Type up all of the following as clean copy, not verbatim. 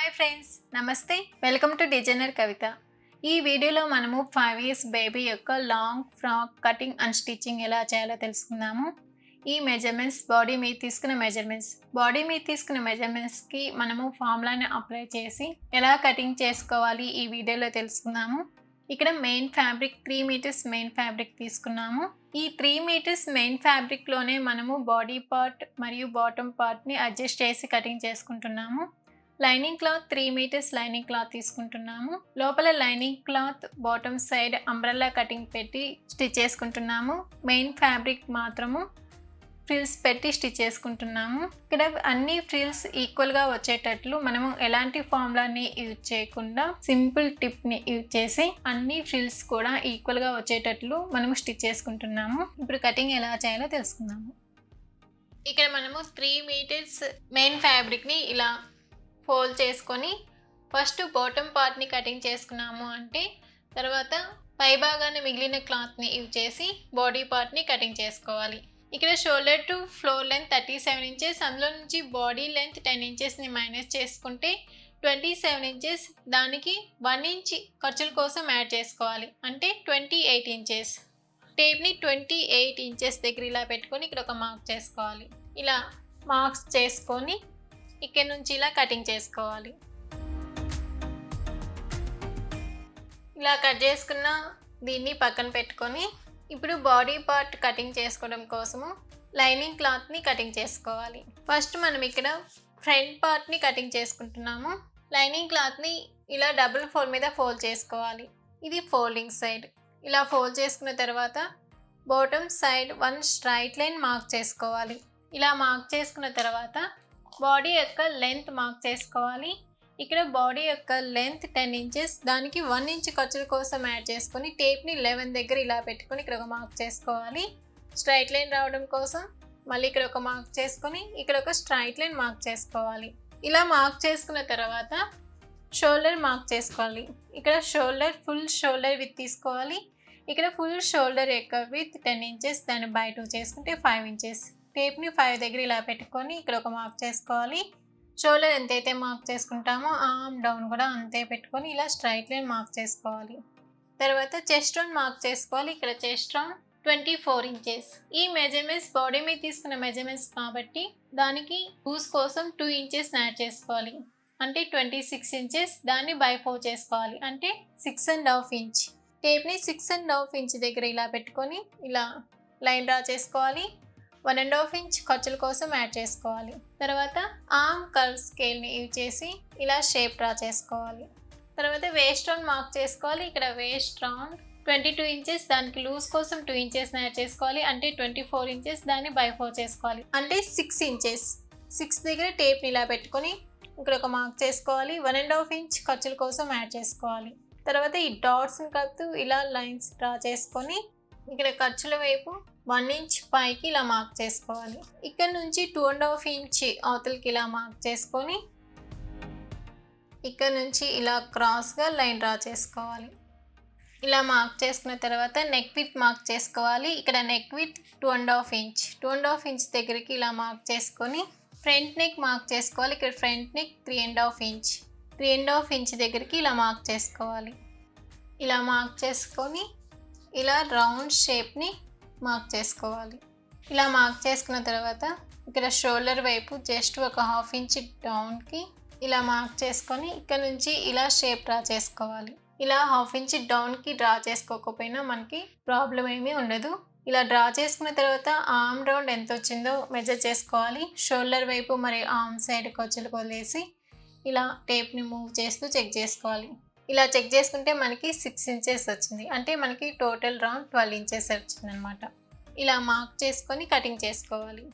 Hi friends, నమస్తే. Welcome to designer కవిత. ఈ వీడియోలో మనము 5 ఇయర్స్ బేబీ యొక్క long frock cutting and stitching ఎలా చేయాలో తెలుసుకుందాము. ఈ మెజర్మెంట్స్ బాడీ మీద తీసుకున్న మెజర్మెంట్స్కి మనము ఫార్ములాని అప్లై చేసి ఎలా కటింగ్ చేసుకోవాలి ఈ వీడియోలో తెలుసుకుందాము. ఇక్కడ main fabric 3 meters main fabric తీసుకున్నాము. ఈ 3 మీటర్స్ మెయిన్ ఫ్యాబ్రిక్లోనే మనము బాడీ పార్ట్ మరియు బాటమ్ పార్ట్ని అడ్జస్ట్ చేసి కటింగ్ చేసుకుంటున్నాము. Lining cloth 3 meters lining cloth తీసుకుంటున్నాము. లోపల lining cloth bottom side umbrella cutting పెట్టి స్టిచ్ చేసుకుంటున్నాము. మెయిన్ ఫ్యాబ్రిక్ మాత్రము ఫ్రిల్స్ పెట్టి స్టిచ్ చేసుకుంటున్నాము. ఇక్కడ అన్ని ఫ్రిల్స్ ఈక్వల్గా వచ్చేటట్లు మనము ఎలాంటి ఫార్ములాని యూజ్ చేయకుండా సింపుల్ టిప్ని యూజ్ చేసి అన్ని ఫ్రిల్స్ కూడా ఈక్వల్గా వచ్చేటట్లు మనము స్టిచ్ చేసుకుంటున్నాము. ఇప్పుడు కటింగ్ ఎలా చేయాలో తెలుసుకుందాము. ఇక్కడ మనము 3 మీటర్స్ మెయిన్ ఫ్యాబ్రిక్ని ఇలా ఫోల్డ్ చేసుకొని ఫస్ట్ బాటమ్ పార్ట్ని కటింగ్ చేసుకున్నాము అంటే తర్వాత పై భాగాన్ని మిగిలిన క్లాత్ని యూజ్ చేసి బాడీ పార్ట్ని కటింగ్ చేసుకోవాలి. ఇక్కడ shoulder to floor length 37 inches, అందులో నుంచి బాడీ లెంత్ 10 ఇంచెస్ని మైనస్ చేసుకుంటే 27 ఇంచెస్, దానికి 1 ఇంచ్ ఖర్చుల కోసం యాడ్ చేసుకోవాలి అంటే 28 ఇంచెస్. టేప్ని 28 ఇంచెస్ దగ్గర ఇలా పెట్టుకొని ఇక్కడ ఒక మార్క్ చేసుకోవాలి. ఇలా మార్క్స్ చేసుకొని ఇక్కడ నుంచి ఇలా కటింగ్ చేసుకోవాలి. ఇలా కట్ చేసుకున్న దీన్ని పక్కన పెట్టుకొని ఇప్పుడు బాడీ పార్ట్ కటింగ్ చేసుకోవడం కోసము లైనింగ్ క్లాత్ని కటింగ్ చేసుకోవాలి. ఫస్ట్ మనం ఇక్కడ ఫ్రంట్ పార్ట్ని కటింగ్ చేసుకుంటున్నాము. లైనింగ్ క్లాత్ని ఇలా డబుల్ ఫోల్డ్ మీద ఫోల్డ్ చేసుకోవాలి. ఇది ఫోల్డింగ్ సైడ్. ఇలా ఫోల్డ్ చేసుకున్న తర్వాత bottom side 1 straight line mark చేసుకోవాలి. ఇలా మార్క్ చేసుకున్న తర్వాత బాడీ యొక్క లెంత్ మార్క్ చేసుకోవాలి. ఇక్కడ బాడీ యొక్క లెంత్ 10 ఇంచెస్, దానికి 1 ఇంచ్ ఖర్చుల కోసం యాడ్ చేసుకొని టేప్ని 11 దగ్గర ఇలా పెట్టుకొని ఇక్కడ ఒక మార్క్ చేసుకోవాలి. స్ట్రైట్ లైన్ రావడం కోసం మళ్ళీ ఇక్కడ ఒక మార్క్ చేసుకొని ఇక్కడ ఒక స్ట్రైట్ లైన్ మార్క్ చేసుకోవాలి. ఇలా మార్క్ చేసుకున్న తర్వాత షోల్డర్ మార్క్ చేసుకోవాలి. ఇక్కడ షోల్డర్ ఫుల్ షోల్డర్ విత్ తీసుకోవాలి. ఇక్కడ ఫుల్ షోల్డర్ యొక్క విత్ 10 ఇంచెస్, దాన్ని బై 2 చేసుకుంటే 5 ఇంచెస్. టేప్ని 5 దగ్గర ఇలా పెట్టుకొని ఇక్కడ ఒక మార్క్ చేసుకోవాలి. షోల్డర్ ఎంతైతే మార్క్ చేసుకుంటామో ఆర్మ్ డౌన్ కూడా అంతే పెట్టుకొని ఇలా స్ట్రైట్ లైన్ మార్క్ చేసుకోవాలి. తర్వాత చెస్ట్ రౌండ్ మార్క్ చేసుకోవాలి. ఇక్కడ చెస్ట్ రౌండ్ 24 ఇంచెస్. ఈ మెజర్మెంట్స్ బాడీ మీద తీసుకున్న మెజర్మెంట్స్ కాబట్టి దానికి లూజ్ కోసం 2 ఇంచెస్ యాడ్ చేసుకోవాలి అంటే 26 ఇంచెస్. దాన్ని బై 4 చేసుకోవాలి అంటే 6.5 ఇంచ్. టేప్ని 6.5 ఇంచ్ దగ్గర ఇలా పెట్టుకొని ఇలా లైన్ డ్రా చేసుకోవాలి. 1.5 ఇంచ్ ఖర్చుల కోసం యాడ్ చేసుకోవాలి. తర్వాత ఆర్మ్ కర్వ్ స్కేల్ని యూజ్ చేసి ఇలా షేప్ డ్రా చేసుకోవాలి. తర్వాత వేస్ట్ రౌండ్ మార్క్ చేసుకోవాలి. ఇక్కడ వేస్ట్ రౌండ్ 22 ఇంచెస్, దానికి లూజ్ కోసం 2 ఇంచెస్ యాడ్ చేసుకోవాలి అంటే 24 ఇంచెస్. దాన్ని బై 4 చేసుకోవాలి అంటే 6 ఇంచెస్. 6 దగ్గర టేప్ని ఇలా పెట్టుకొని ఇక్కడ ఒక మార్క్ చేసుకోవాలి. 1.5 ఇంచ్ ఖర్చుల కోసం యాడ్ చేసుకోవాలి. తర్వాత ఈ డాట్స్ని కలుపుతూ ఇలా లైన్స్ డ్రా చేసుకొని ఇక్కడ ఖర్చుల వైపు 1 ఇంచ్ పైకి ఇలా మార్క్ చేసుకోవాలి. ఇక్కడ నుంచి 2.5 ఇంచ్ అవతలకి ఇలా మార్క్ చేసుకొని ఇక్కడ నుంచి ఇలా క్రాస్గా లైన్ డ్రా చేసుకోవాలి. ఇలా మార్క్ చేసుకున్న తర్వాత నెక్ విత్ మార్క్ చేసుకోవాలి. ఇక్కడ నెక్ విత్ 2.5 ఇంచ్. 2.5 ఇంచ్ దగ్గరికి ఇలా మార్క్ చేసుకొని ఫ్రంట్ నెక్ మార్క్ చేసుకోవాలి. ఇక్కడ ఫ్రంట్ నెక్ 3.5 ఇంచ్. 3.5 ఇంచ్ దగ్గరికి ఇలా మార్క్ చేసుకోవాలి. ఇలా మార్క్ చేసుకొని ఇలా రౌండ్ షేప్ని మార్క్ చేసుకోవాలి. ఇలా మార్క్ చేసుకున్న తర్వాత ఇక్కడ షోల్డర్ వైపు జస్ట్ ఒక 1/2 ఇంచ్ డౌన్కి ఇలా మార్క్ చేసుకొని ఇక్కడ నుంచి ఇలా షేప్ డ్రా చేసుకోవాలి. ఇలా 1/2 ఇంచ్ డౌన్కి డ్రా చేసుకోకపోయినా మనకి ప్రాబ్లం ఏమీ ఉండదు. ఇలా డ్రా చేసుకున్న తర్వాత ఆర్మ్ రౌండ్ ఎంత వచ్చిందో మెజర్ చేసుకోవాలి. షోల్డర్ వైపు మరి ఆర్మ్ సైడ్ ఖర్చులు వదిలేసి ఇలా టేప్ని మూవ్ చేస్తూ చెక్ చేసుకోవాలి. ఇలా చెక్ చేసుకుంటే మనకి 6 ఇంచెస్ వచ్చింది అంటే మనకి టోటల్ రౌండ్ 12 ఇంచెస్ వచ్చింది అనమాట. ఇలా మార్క్ చేసుకొని కటింగ్ చేసుకోవాలి.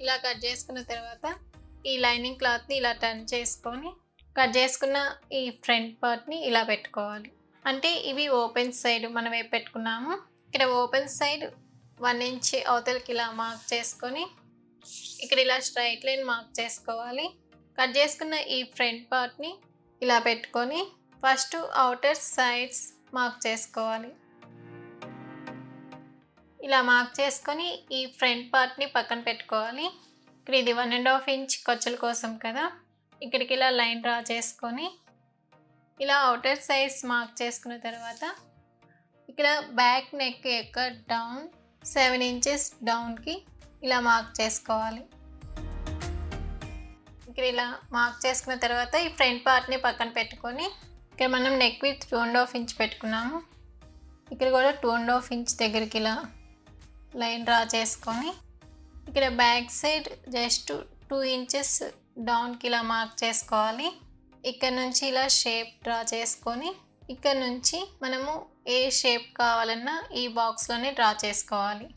ఇలా కట్ చేసుకున్న తర్వాత ఈ లైనింగ్ క్లాత్ని ఇలా టర్న్ చేసుకొని కట్ చేసుకున్న ఈ ఫ్రంట్ పార్ట్ని ఇలా పెట్టుకోవాలి. అంటే ఇవి ఓపెన్ సైడ్ మనం వైపు పెట్టుకున్నాము. ఇక్కడ ఓపెన్ సైడ్ 1 ఇంచ్ అవతలకి ఇలా మార్క్ చేసుకొని ఇక్కడ ఇలా స్ట్రైట్ లైన్ మార్క్ చేసుకోవాలి. కట్ చేసుకున్న ఈ ఫ్రంట్ పార్ట్ని ఇలా పెట్టుకొని ఫస్ట్ అవుటర్ సైడ్స్ మార్క్ చేసుకోవాలి. ఇలా మార్క్ చేసుకొని ఈ ఫ్రంట్ పార్ట్ని పక్కన పెట్టుకోవాలి. ఇక్కడ ఇది 1.5 ఇంచ్ ఖర్చుల కోసం కదా, ఇక్కడికి ఇలా లైన్ డ్రా చేసుకొని ఇలా అవుటర్ సైజ్ మార్క్ చేసుకున్న తర్వాత ఇక్కడ బ్యాక్ నెక్ యొక్క డౌన్ 7 ఇంచెస్ డౌన్కి ఇలా మార్క్ చేసుకోవాలి. ఇక్కడ ఇలా మార్క్ చేసుకున్న తర్వాత ఈ ఫ్రంట్ పార్ట్ని పక్కన పెట్టుకొని ఇక్కడ మనం నెక్ విత్ 2.5 ఇంచ్ పెట్టుకున్నాము. ఇక్కడ కూడా 2.5 ఇంచ్ దగ్గరికి ఇలా లైన్ డ్రా చేసుకొని ఇక్కడ బ్యాక్ సైడ్ జస్ట్ 2 ఇంచెస్ డౌన్కి ఇలా మార్క్ చేసుకోవాలి. ఇక్కడ నుంచి ఇలా షేప్ డ్రా చేసుకొని ఇక్కడ నుంచి మనము ఏ షేప్ కావాలన్నా ఈ బాక్స్లోనే డ్రా చేసుకోవాలి.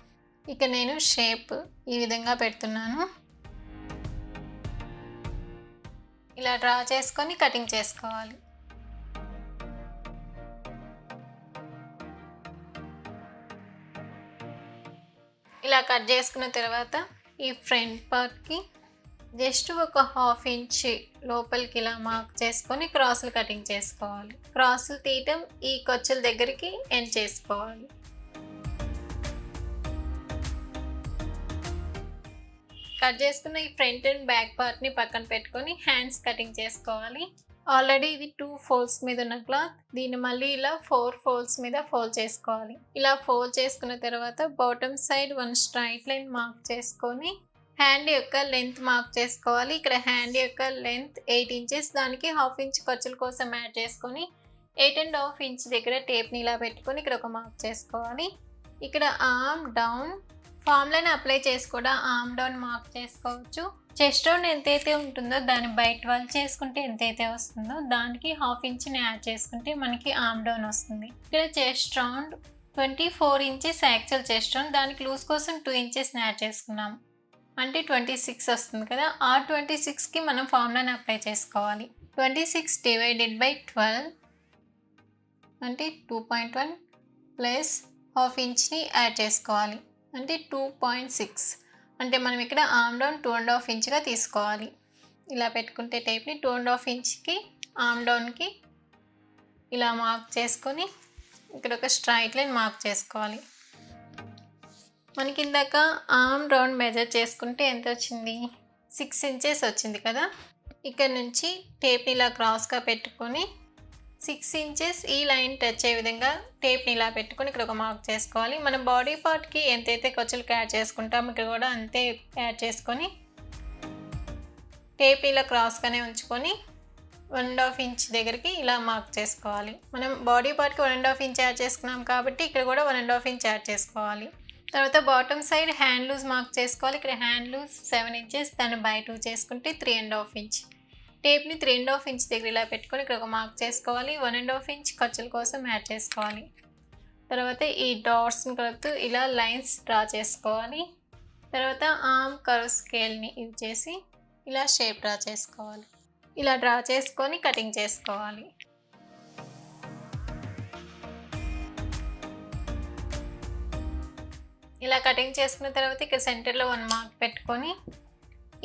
ఇక నేను షేప్ ఈ విధంగా పెడుతున్నాను. ఇలా డ్రా చేసుకొని కటింగ్ చేసుకోవాలి. ఇలా కట్ చేసుకున్న తర్వాత ఈ ఫ్రంట్ పార్ట్కి జస్ట్ ఒక 1/2 ఇంచ్ లోపలికి ఇలా మార్క్ చేసుకొని క్రాసులు కటింగ్ చేసుకోవాలి. క్రాసులు తీయటం ఈ ఖర్చుల దగ్గరికి ఎండ్ చేసుకోవాలి. కట్ చేసుకున్న ఈ ఫ్రంట్ అండ్ బ్యాక్ పార్ట్ని పక్కన పెట్టుకొని హ్యాండ్స్ కటింగ్ చేసుకోవాలి. ఆల్రెడీ ఇది 2 ఫోల్డ్స్ మీద ఉన్న క్లాత్, దీన్ని మళ్ళీ ఇలా 4 ఫోల్డ్స్ మీద ఫోల్డ్ చేసుకోవాలి. ఇలా ఫోల్డ్ చేసుకున్న తర్వాత bottom side 1 straight line mark చేసుకొని హ్యాండ్ యొక్క లెంత్ మార్క్ చేసుకోవాలి. ఇక్కడ హ్యాండ్ యొక్క లెంత్ 8 ఇంచెస్, దానికి 1/2 ఇంచ్ ఖర్చుల కోసం యాడ్ చేసుకొని 8.5 ఇంచ్ దగ్గర టేప్ని ఇలా పెట్టుకొని ఇక్కడ ఒక మార్క్ చేసుకోవాలి. ఇక్కడ ఆర్మ్ డౌన్ ఫార్ములాని అప్లై చేసి కూడా ఆర్మ్ డౌన్ మార్క్ చేసుకోవచ్చు. చెస్ట్ రౌండ్ ఎంతైతే ఉంటుందో దాన్ని బయట వాళ్ళు చేసుకుంటే ఎంతైతే వస్తుందో దానికి 1/2 ఇంచ్ని యాడ్ చేసుకుంటే మనకి ఆర్మ్ డౌన్ వస్తుంది. ఇక్కడ chest round 24 inches actual chest round, దానికి లూజ్ కోసం 2 ఇంచెస్ని యాడ్ చేసుకున్నాం అంటే 26 వస్తుంది కదా. ఆ 26కి మనం ఫార్ములాని అప్లై చేసుకోవాలి. 26 డివైడెడ్ బై 12 అంటే 2.1 ప్లస్ 1/2 ఇంచ్ని యాడ్ చేసుకోవాలి అంటే 2.6. అంటే మనం ఇక్కడ ఆర్మ్ డౌన్ 2.5 ఇంచ్గా తీసుకోవాలి. ఇలా పెట్టుకుంటే టేప్ని 2.5 ఇంచ్కి ఆర్మ్ డౌన్కి ఇలా మార్క్ చేసుకొని ఇక్కడ ఒక స్ట్రైట్ లైన్ మార్క్ చేసుకోవాలి. మనకి ఇందాక ఆర్మ్ రౌండ్ మెజర్ చేసుకుంటే ఎంత వచ్చింది? 6 ఇంచెస్ వచ్చింది కదా. ఇక్కడ నుంచి టేప్ని ఇలా క్రాస్గా పెట్టుకొని 6 ఇంచెస్ ఈ లైన్ టచ్ అయ్యే విధంగా టేప్ని ఇలా పెట్టుకొని ఇక్కడ ఒక మార్క్ చేసుకోవాలి. మన బాడీ పార్ట్కి ఎంతైతే ఖర్చులకు యాడ్ చేసుకుంటామో ఇక్కడ కూడా అంతే యాడ్ చేసుకొని టేప్ ఇలా క్రాస్గానే ఉంచుకొని 1.5 ఇంచ్ దగ్గరికి ఇలా మార్క్ చేసుకోవాలి. మనం బాడీ పార్ట్కి 1.5 ఇంచ్ యాడ్ చేసుకున్నాం కాబట్టి ఇక్కడ కూడా 1.5 ఇంచ్ యాడ్ చేసుకోవాలి. తర్వాత bottom side hand loose mark చేసుకోవాలి. ఇక్కడ హ్యాండ్ లూజ్ 7 ఇంచెస్, దాన్ని బై 2 చేసుకుంటే 3.5 ఇంచ్. టేప్ని 3.5 ఇంచ్ దగ్గర ఇలా పెట్టుకొని ఇక్కడ ఒక మార్క్ చేసుకోవాలి. 1.5 ఇంచ్ ఖర్చుల కోసం యాడ్ చేసుకోవాలి. తర్వాత ఈ డాట్స్ని కలుపుతూ ఇలా లైన్స్ డ్రా చేసుకోవాలి. తర్వాత ఆర్మ్ కర్వ్ స్కేల్ని యూజ్ చేసి ఇలా షేప్ డ్రా చేసుకోవాలి. ఇలా డ్రా చేసుకొని కటింగ్ చేసుకోవాలి. ఇలా కటింగ్ చేసుకున్న తర్వాత ఇక్కడ సెంటర్లో 1 మార్క్ పెట్టుకొని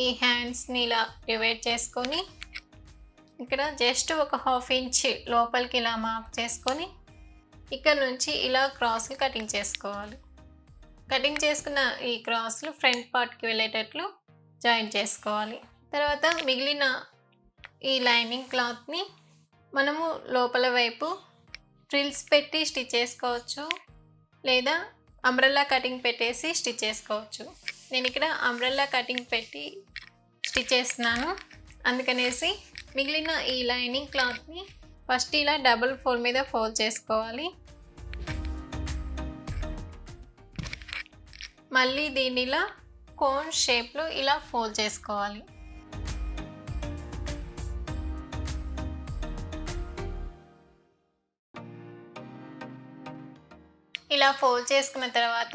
ఈ హ్యాండ్స్ని ఇలా డివైడ్ చేసుకొని ఇక్కడ జస్ట్ ఒక 1/2 ఇంచ్ లోపలికి ఇలా మార్క్ చేసుకొని ఇక్కడ నుంచి ఇలా క్రాస్లు కటింగ్ చేసుకోవాలి. కటింగ్ చేసుకున్న ఈ క్రాస్లు ఫ్రంట్ పార్ట్కి వెళ్ళేటట్లు జాయిన్ చేసుకోవాలి. తర్వాత మిగిలిన ఈ లైనింగ్ క్లాత్ని మనము లోపల వైపు ఫ్రిల్స్ పెట్టి స్టిచ్ చేసుకోవచ్చు, లేదా అంబ్రెల్లా కటింగ్ పెట్టేసి స్టిచ్ చేసుకోవచ్చు. నేను ఇక్కడ అంబ్రెల్లా కటింగ్ పెట్టి స్టిచ్ చేస్తున్నాను. అందుకనేసి మిగిలిన ఈ లైనింగ్ క్లాత్ని ఫస్ట్ ఇలా డబుల్ ఫోల్డ్ మీద ఫోల్డ్ చేసుకోవాలి. మళ్ళీ దీన్ని ఇలా కోన్ షేప్లో ఇలా ఫోల్డ్ చేసుకోవాలి. ఇలా ఫోల్డ్ చేసుకున్న తర్వాత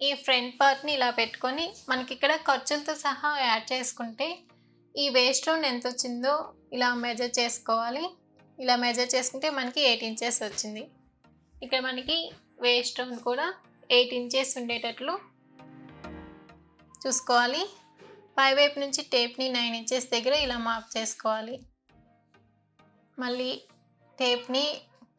ఈ ఫ్రంట్ పార్ట్ని ఇలా పెట్టుకొని మనకి ఇక్కడ ఖర్చులతో సహా యాడ్ చేసుకుంటే ఈ వేస్ట్ రౌండ్ ఎంత వచ్చిందో ఇలా మెజర్ చేసుకోవాలి. ఇలా మెజర్ చేసుకుంటే మనకి 8 ఇంచెస్ వచ్చింది. ఇక్కడ మనకి వేస్ట్ రౌండ్ కూడా 8 ఇంచెస్ ఉండేటట్లు చూసుకోవాలి. పైవైపు నుంచి టేప్ని 9 ఇంచెస్ దగ్గర ఇలా మార్క్ చేసుకోవాలి. మళ్ళీ టేప్ని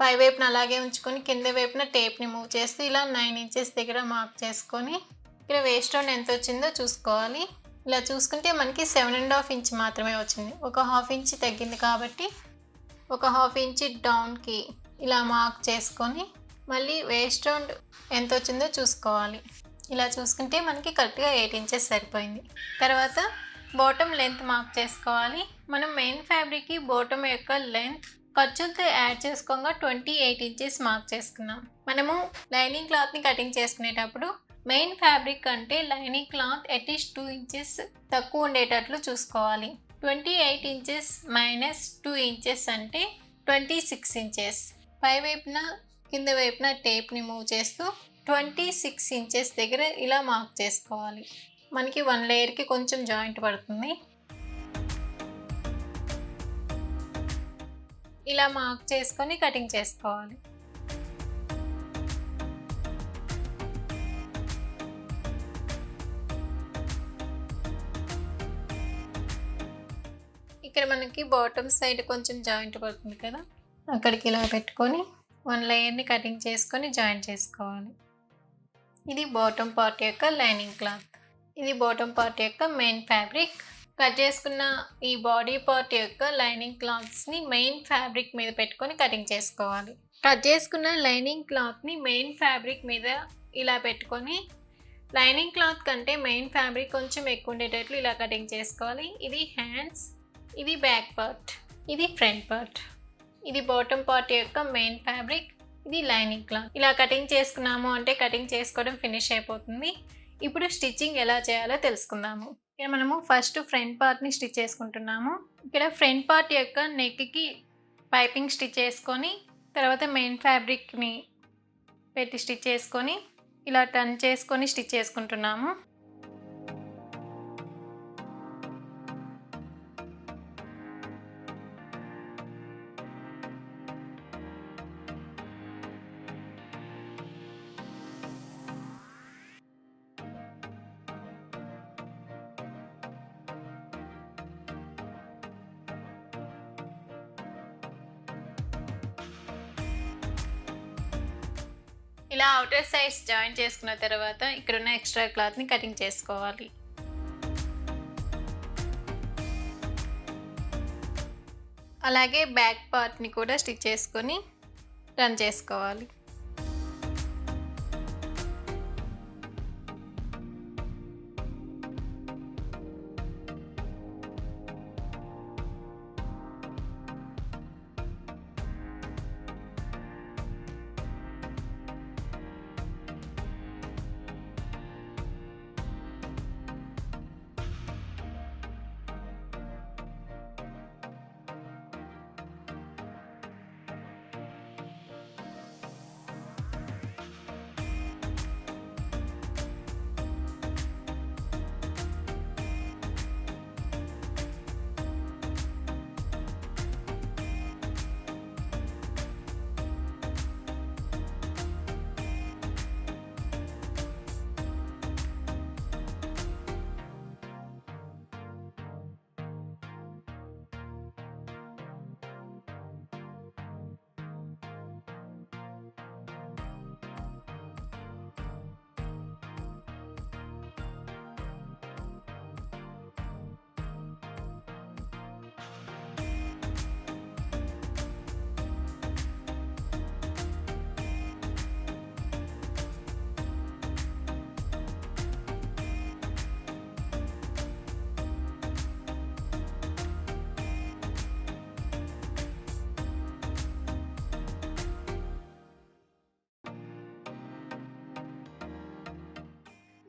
పై వైపున అలాగే ఉంచుకొని కింద వైపున టేప్ని మూవ్ చేస్తూ ఇలా 9 ఇంచెస్ దగ్గర మార్క్ చేసుకొని ఇక్కడ వేస్ట్ రౌండ్ ఎంత వచ్చిందో చూసుకోవాలి. ఇలా చూసుకుంటే మనకి 7.5 ఇంచ్ మాత్రమే వచ్చింది. ఒక 1/2 ఇంచ్ తగ్గింది కాబట్టి ఒక 1/2 ఇంచ్ డౌన్కి ఇలా మార్క్ చేసుకొని మళ్ళీ వేస్ట్ రౌండ్ ఎంత వచ్చిందో చూసుకోవాలి. ఇలా చూసుకుంటే మనకి కరెక్ట్గా 8 ఇంచెస్ సరిపోయింది. తర్వాత బాటమ్ లెంత్ మార్క్ చేసుకోవాలి. మనం మెయిన్ ఫ్యాబ్రిక్కి బాటమ్ యొక్క లెంత్ ఖర్చులతో యాడ్ చేసుకోగా 28 ఇంచెస్ మార్క్ చేసుకున్నాం. మనము లైనింగ్ క్లాత్ని కటింగ్ చేసుకునేటప్పుడు మెయిన్ ఫ్యాబ్రిక్ కంటే లైనింగ్ క్లాత్ అట్లీస్ట్ 2 ఇంచెస్ తక్కువ ఉండేటట్లు చూసుకోవాలి. 28 ఇంచెస్ మైనస్ 2 ఇంచెస్ అంటే 26 ఇంచెస్. పై వైపున కింద వైపున టేప్ని మూవ్ చేస్తూ 26 ఇంచెస్ దగ్గర ఇలా మార్క్ చేసుకోవాలి. మనకి 1 లేయర్కి కొంచెం జాయింట్ పడుతుంది. ఇలా మార్క్ చేసుకొని కటింగ్ చేసుకోవాలి. ఇక్కడ మనకి బాటమ్ సైడ్ కొంచెం జాయింట్ పడుతుంది కదా, అక్కడికి ఇలా పెట్టుకొని 1 లేయర్ని కటింగ్ చేసుకొని జాయిన్ చేసుకోవాలి. ఇది బాటమ్ పార్ట్ యొక్క లైనింగ్ క్లాత్. ఇది బాటమ్ పార్ట్ యొక్క మెయిన్ ఫ్యాబ్రిక్. కట్ చేసుకున్న ఈ బాడీ పార్ట్ యొక్క లైనింగ్ క్లాత్స్ని మెయిన్ ఫ్యాబ్రిక్ మీద పెట్టుకొని కటింగ్ చేసుకోవాలి. కట్ చేసుకున్న లైనింగ్ క్లాత్ని మెయిన్ ఫ్యాబ్రిక్ మీద ఇలా పెట్టుకొని లైనింగ్ క్లాత్ కంటే మెయిన్ ఫ్యాబ్రిక్ కొంచెం ఎక్కువ ఉండేటట్లు ఇలా కటింగ్ చేసుకోవాలి. ఇది హ్యాండ్స్, ఇది బ్యాక్ పార్ట్, ఇది ఫ్రంట్ పార్ట్. ఇది బాటమ్ పార్ట్ యొక్క మెయిన్ ఫ్యాబ్రిక్, ఇది లైనింగ్ క్లాత్. ఇలా కటింగ్ చేసుకున్నాము అంటే కటింగ్ చేసుకోవడం ఫినిష్ అయిపోతుంది. ఇప్పుడు స్టిచ్చింగ్ ఎలా చేయాలో తెలుసుకుందాము. ఇక్కడ మనము ఫస్ట్ ఫ్రంట్ పార్ట్ని స్టిచ్ చేసుకుంటున్నాము. ఇక్కడ ఫ్రంట్ పార్ట్ యొక్క నెక్కి పైపింగ్ స్టిచ్ చేసుకొని తర్వాత మెయిన్ ఫ్యాబ్రిక్ని పెట్టి స్టిచ్ చేసుకొని ఇలా టర్న్ చేసుకొని స్టిచ్ చేసుకుంటున్నాము. ఇలా అవుటర్ సైడ్స్ జాయిన్ చేసుకున్న తర్వాత ఇక్కడున్న ఎక్స్ట్రా క్లాత్ని కటింగ్ చేసుకోవాలి. అలాగే బ్యాక్ పార్ట్ని కూడా స్టిచ్ చేసుకొని రన్ చేసుకోవాలి.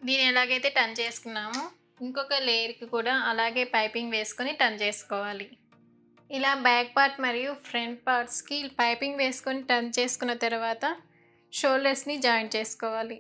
దీన్ని ఎలాగైతే టర్న్ చేసుకున్నామో ఇంకొక లేయర్కి కూడా అలాగే పైపింగ్ వేసుకొని టర్న్ చేసుకోవాలి. ఇలా బ్యాక్ పార్ట్ మరియు ఫ్రంట్ పార్ట్స్కి పైపింగ్ వేసుకొని టర్న్ చేసుకున్న తర్వాత షోల్డర్స్ని జాయిన్ చేసుకోవాలి.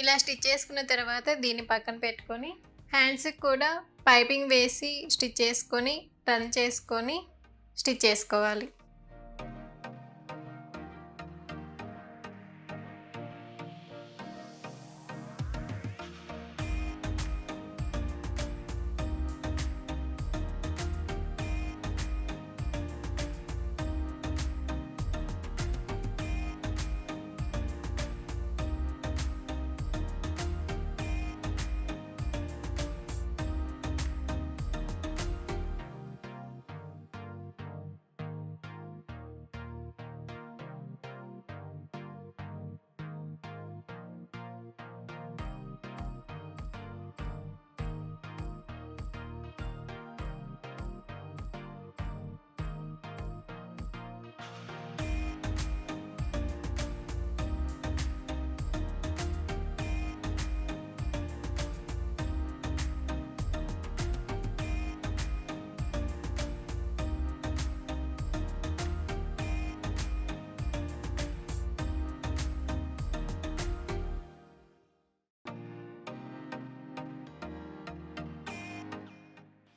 ఇలా స్టిచ్ చేసుకున్న తర్వాత దీన్ని పక్కన పెట్టుకొని హ్యాండ్స్కి కూడా పైపింగ్ వేసి స్టిచ్ చేసుకొని టర్న్ చేసుకొని స్టిచ్ చేసుకోవాలి.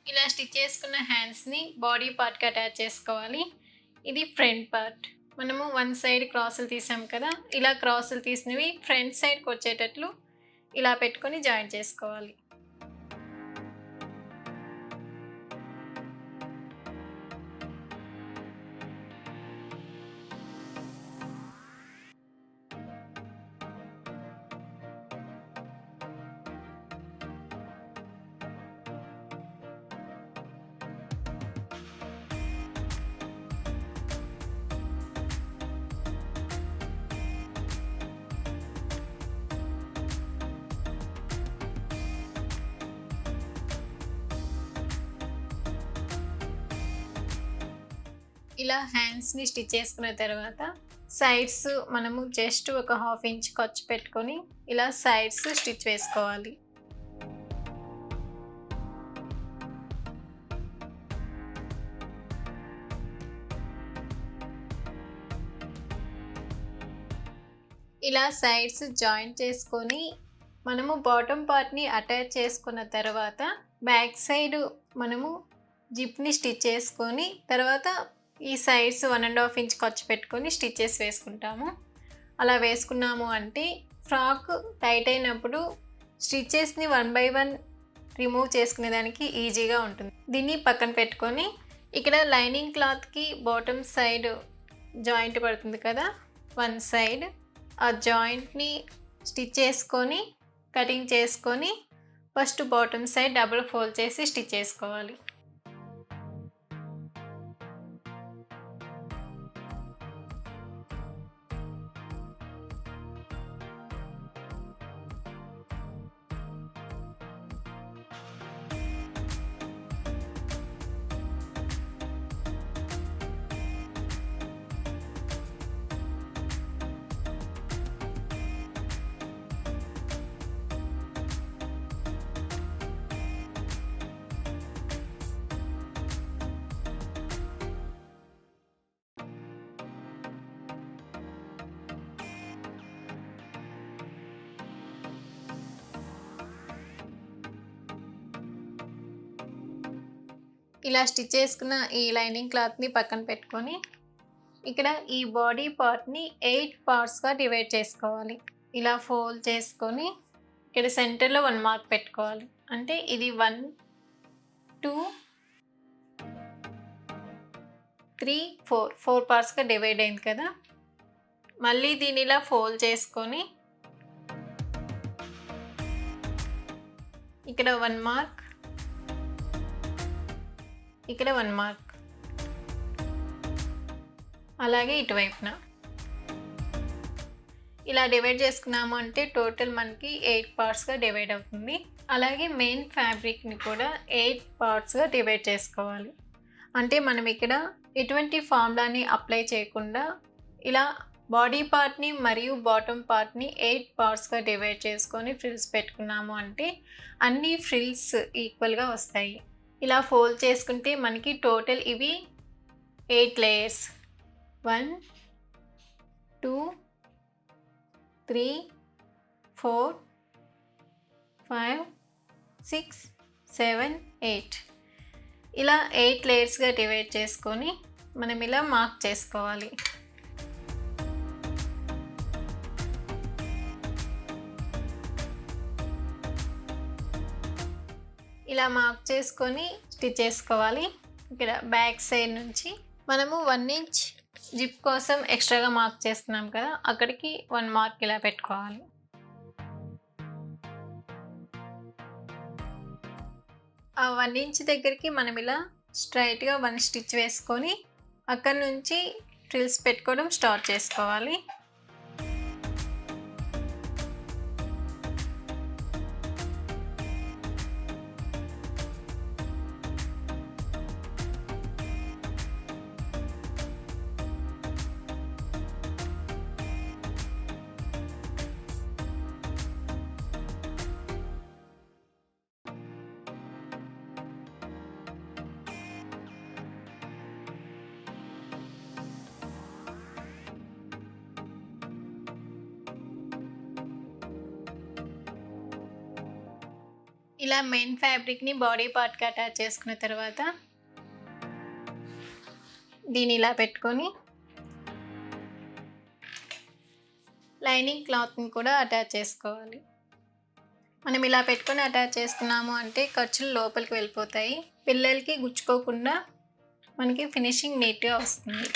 ఇలా స్టిచ్ చేసుకున్న హ్యాండ్స్ని బాడీ పార్ట్కి అటాచ్ చేసుకోవాలి. ఇది ఫ్రంట్ పార్ట్. మనము వన్ సైడ్ క్రాసులు తీసాం కదా, ఇలా క్రాసులు తీసినవి ఫ్రంట్ సైడ్కి వచ్చేటట్లు ఇలా పెట్టుకొని జాయిన్ చేసుకోవాలి. ఇలా హ్యాండ్స్ని స్టిచ్ చేసుకున్న తర్వాత సైడ్స్ మనము జస్ట్ ఒక 1/2 ఇంచ్ ఖర్చు పెట్టుకొని ఇలా సైడ్స్ స్టిచ్ వేసుకోవాలి. ఇలా సైడ్స్ జాయింట్ చేసుకొని మనము బాటమ్ పార్ట్ని అటాచ్ చేసుకున్న తర్వాత బ్యాక్ సైడ్ మనము జిప్ని స్టిచ్ చేసుకొని తర్వాత ఈ సైడ్స్ 1.5 ఇంచ్ ఖర్చు పెట్టుకొని స్టిచెస్ వేసుకుంటాము. అలా వేసుకున్నాము అంటే ఫ్రాక్ టైట్ అయినప్పుడు స్టిచెస్ని 1 by 1 రిమూవ్ చేసుకునేదానికి ఈజీగా ఉంటుంది. దీన్ని పక్కన పెట్టుకొని ఇక్కడ లైనింగ్ క్లాత్కి బాటమ్ సైడ్ జాయింట్ పడుతుంది కదా, వన్ సైడ్ ఆ జాయింట్ని స్టిచ్ చేసుకొని కటింగ్ చేసుకొని first bottom side double fold చేసి స్టిచ్ చేసుకోవాలి. ఇలా స్టిచ్ చేసుకున్న ఈ లైనింగ్ క్లాత్ని పక్కన పెట్టుకొని ఇక్కడ ఈ బాడీ పార్ట్ని 8 పార్ట్స్గా డివైడ్ చేసుకోవాలి. ఇలా ఫోల్డ్ చేసుకొని ఇక్కడ సెంటర్లో 1 మార్క్ పెట్టుకోవాలి. అంటే ఇది 1 2 3 4 పార్ట్స్గా డివైడ్ అయింది కదా. మళ్ళీ దీన్ని ఇలా ఫోల్డ్ చేసుకొని ఇక్కడ 1 మార్క్, ఇక్కడ 1 మార్క్, అలాగే ఇటువైపున ఇలా డివైడ్ చేసుకున్నాము అంటే టోటల్ మనకి 8 పార్ట్స్గా డివైడ్ అవుతుంది. అలాగే మెయిన్ ఫ్యాబ్రిక్ని కూడా 8 పార్ట్స్గా డివైడ్ చేసుకోవాలి. అంటే మనం ఇక్కడ ఎటువంటి ఫార్ములాని అప్లై చేయకుండా ఇలా బాడీ పార్ట్ని మరియు బాటమ్ పార్ట్ని 8 పార్ట్స్గా డివైడ్ చేసుకొని ఫ్రిల్స్ పెట్టుకున్నాము అంటే అన్ని ఫ్రిల్స్ ఈక్వల్గా వస్తాయి. ఇలా ఫోల్డ్ చేసుకుంటే మనకి టోటల్ ఇవి 8 లేయర్స్. 1 2 3 4 5, 6, 7, 8 ఇలా 8 లేయర్స్గా డివైడ్ చేసుకొని మనం ఇలా మార్క్ చేసుకోవాలి. ఇలా మార్క్ చేసుకొని స్టిచ్ చేసుకోవాలి. ఇక్కడ బ్యాక్ సైడ్ నుంచి మనము 1 ఇంచ్ జిప్ కోసం ఎక్స్ట్రాగా మార్క్ చేసుకున్నాం కదా, అక్కడికి 1 మార్క్ ఇలా పెట్టుకోవాలి. ఆ 1 ఇంచ్ దగ్గరికి మనం ఇలా స్ట్రైట్గా 1 స్టిచ్ వేసుకొని అక్కడ నుంచి ట్రిల్స్ పెట్టుకోవడం స్టార్ట్ చేసుకోవాలి. ఇలా మెయిన్ ఫ్యాబ్రిక్ని బాడీ పార్ట్కి అటాచ్ చేసుకున్న తర్వాత దీన్ని ఇలా పెట్టుకొని లైనింగ్ క్లాత్ని కూడా అటాచ్ చేసుకోవాలి. మనం ఇలా పెట్టుకొని అటాచ్ చేసుకున్నాము అంటే ఖర్చులు లోపలికి వెళ్ళిపోతాయి, పిల్లలకి గుచ్చుకోకుండా మనకి ఫినిషింగ్ నీట్గా వస్తుంది.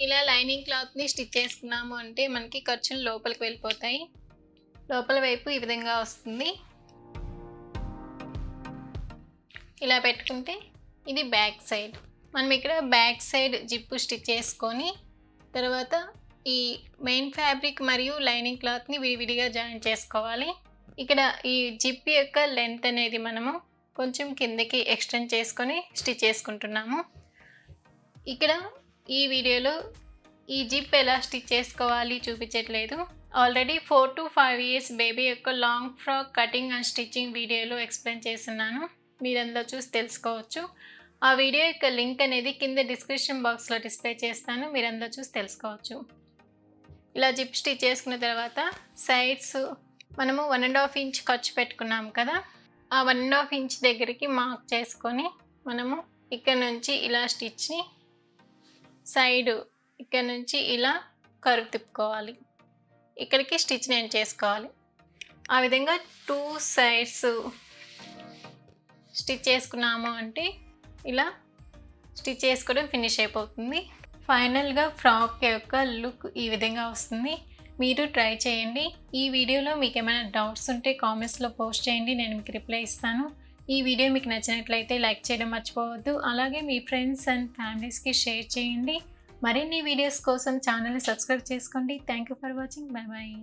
ఇలా లైనింగ్ క్లాత్ని స్టిచ్ చేసుకున్నాము అంటే మనకి ఖర్చులు లోపలికి వెళ్ళిపోతాయి, లోపల వైపు ఈ విధంగా వస్తుంది. ఇలా పెట్టుకుంటే ఇది బ్యాక్ సైడ్. మనం ఇక్కడ బ్యాక్ సైడ్ జిప్పు స్టిచ్ చేసుకొని తర్వాత ఈ మెయిన్ ఫ్యాబ్రిక్ మరియు లైనింగ్ క్లాత్ని విడివిడిగా జాయిన్ చేసుకోవాలి. ఇక్కడ ఈ జిప్ యొక్క లెంత్ అనేది మనము కొంచెం కిందకి ఎక్స్టెండ్ చేసుకొని స్టిచ్ చేసుకుంటున్నాము. ఇక్కడ ఈ వీడియోలో ఈ జిప్ ఎలా స్టిచ్ చేసుకోవాలి చూపించట్లేదు. ఆల్రెడీ 4 to 5 years బేబీ యొక్క long frock cutting and stitching వీడియోలో ఎక్స్ప్లెయిన్ చేస్తున్నాను, మీరు అందులో చూసి తెలుసుకోవచ్చు. ఆ వీడియో యొక్క లింక్ అనేది కింద డిస్క్రిప్షన్ బాక్స్లో డిస్ప్లే చేస్తాను, మీరు అందులో చూసి తెలుసుకోవచ్చు. ఇలా జిప్ స్టిచ్ చేసుకున్న తర్వాత సైడ్స్ మనము 1.5 ఇంచ్ ఖర్చు పెట్టుకున్నాము కదా, ఆ 1.5 ఇంచ్ దగ్గరికి మార్క్ చేసుకొని మనము ఇక్కడ నుంచి ఇలా స్టిచ్ని సైడ్ ఇక్కడ నుంచి ఇలా కర్వ్ తిప్పుకోవాలి, ఇక్కడికి స్టిచ్ నేను చేసుకోవాలి. ఆ విధంగా 2 సైడ్స్ స్టిచ్ చేసుకున్నాము అంటే ఇలా స్టిచ్ చేసుకోవడం ఫినిష్ అయిపోతుంది. ఫైనల్గా ఫ్రాక్ యొక్క లుక్ ఈ విధంగా వస్తుంది. మీరు ట్రై చేయండి. ఈ వీడియోలో మీకు ఏమైనా డౌట్స్ ఉంటే కామెంట్స్లో పోస్ట్ చేయండి, నేను మీకు రిప్లై ఇస్తాను. ఈ వీడియో మీకు నచ్చినట్లయితే లైక్ చేయడం మర్చిపోవద్దు, అలాగే మీ ఫ్రెండ్స్ అండ్ ఫ్యామిలీస్కి షేర్ చేయండి. మరిన్ని వీడియోస్ కోసం ఛానల్ని సబ్స్క్రైబ్ చేసుకోండి. Thank you for watching. Bye bye.